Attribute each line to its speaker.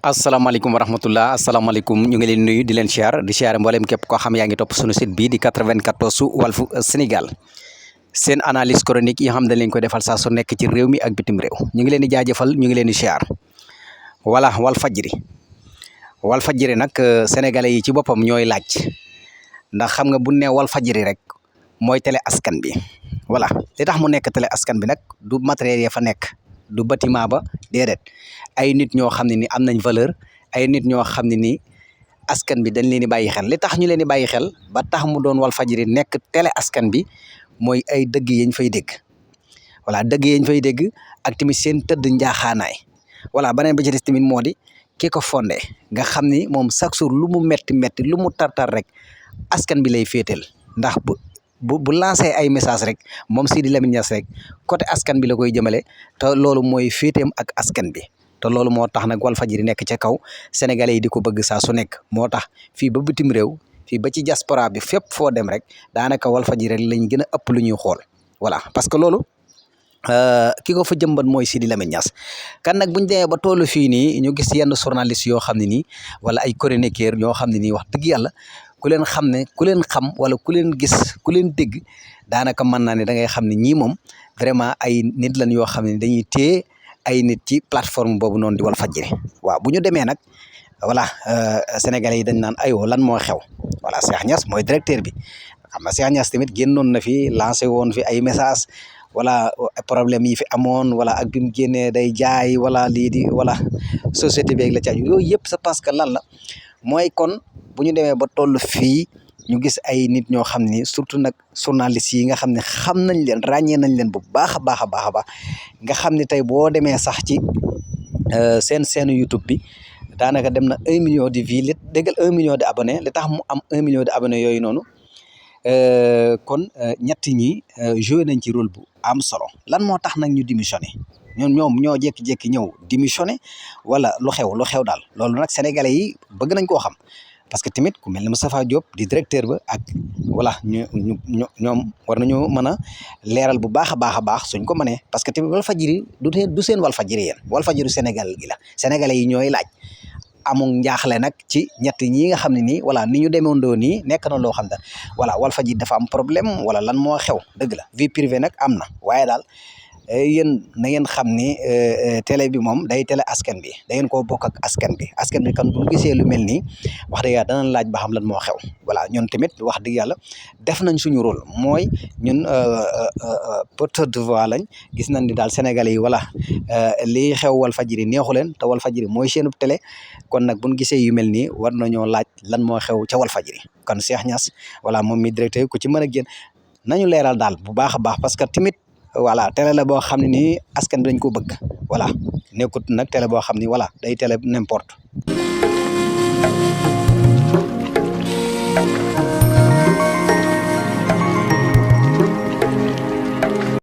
Speaker 1: asalaamaaleykum wa rahmatullah asalaamaaleykum ñu ngi leen nuyu di leen di siyaar mboolem képp koo xam yaa ngi topp sunu site bii di 94 Walfu Sénégal seen analyse chronique yi nga xam dañ leen ko defal saa su nekk ci réew mi ak bitim réew ñu ngi leen di jaajëfal ñu ngi leen di siyaar voilà Walfadjri nag sénégalais yi ci boppam ñooy laaj ndax xam nga bu ne Walfadjri rek mooy télé askan bi voilà li tax mu nekk télé askan bi nag du matériel ya fa nekk du bâtiment ba déedéet ay nit ñoo xam ne ni am nañ valeur ay nit ñoo xam ne ni askan bi dañ leen di bàyyi xel li tax ñu leen di bàyyi xel ba tax mu doon Walfadjri nekk télé askan bi mooy ay dëgg yañ fay dégg voilà dëgg yañ fay dégg ak tamit seen tëdd njaaxaanaay voilà beneen bi ci des tamit moo di ki ko fondé nga xam ni moom chaque jour lu mu metti metti lu mu tartar rek askan bi lay féetal ndax bu lancé ay message rek moom Sidi Lamine Niass rek côté askan bi la koy jëmale te loolu mooy féeteem ak askan bi te loolu moo tax nag Walfadjri nekk ca kaw sénégalais yi di ko bëgg saa su nekk moo tax fii ba bitim réew fii ba ci diaspora bi fépp foo dem rek daanaka Walfadjri rek lañ gën a ëpp lu ñuy xool voilà parce que loolu ki ko fa jëmbat mooy Sidi Lamine Niass kan nag buñ demee ba tollu fii nii ñu gis yenn journaliste yoo xam ne nii wala ay chroniqueur ñoo xam ne nii wax dëgg yàlla ku leen xam wala ku leen gis ku leen dégg daanaka mën naa ne da ngay xam ne ñii moom vraiment ay nit lañ yoo xam ne dañuy téye ay nit ci plateforme boobu noonu di Walfadjri waaw bu ñu demee nag voilà sénégalais yi dañ naan ayoo lan moo xew voilà Cheikh Niass mooy directeur bi xam nga Cheikh Niass tamit génnoon na fi lancé woon fi ay message wala problème yi fi amoon wala ak bi mu génnee day jaay wala lii di wala société bi la caaju yooyu yëpp c'est parce que lan la mooy kon bu ñu demee ba toll fii ñu gis ay nit ñoo xam ni surtout nag journalistes yi nga xam ne xam nañ leen ràññee nañ leen bu baax a baax a baax a baax nga xam ne tey boo demee sax ci seen YouTube bi daanaka dem na 1 million de vues li déggal 1 million de abonnés li tax mu am 1 million de abonnés yooyu noonu kon ñett ñi joué nañ ci rôle bu am solo lan moo tax nag ñu démissionné ñoom ñoo jékki-jékki ñëw démissionné wala lu xew daal loolu nag sénégalais yi bëgg nañ koo xam parce que tamit ku mel ne Moustapha Diop di directeur ba ak voilà ñoom war nañoo mën a leeral bu baax a baax suñ ko mënee parce que tamit Walfadjri du seen Walfadjri yéen Walfadjri Sénégal gi la sénégalais yi ñooy laaj amul njaaxle nag ci ñett ñi nga xam ne nii voilà ni ñu demoondoo nii nekk na loo xam ne voilà Walfadjri dafa am problème wala lan moo xew dëgg la vie privée nag am na waaye daal yéen na ngeen xam ni télé bi moom day télé askan bi da ngeen koo bokk ak askan bi kan bu gisee lu mel nii wax dëgg yàlla danañ laaj ba xam lan moo xew voilà ñun tamit wax dëgg yàlla def nañ suñu rôle mooy ñun porteur de voix lañ gis nañ ni daal sénégalais yi voilà lii xew Walfadjri neexu leen te Walfadjri mooy seenub télé kon nag buñ gisee yu mel nii war nañoo laaj lan moo xew ca Walfadjri kon Cheikh Niass voilà moom mi directeur ku ci mën a génn nañu leeral daal bu baax a baax parce que tamit voilà télé la boo xam ne nii askan bi dañ ko bëgg voilà nekkut nag télé boo xam ni voilà day télé n'importe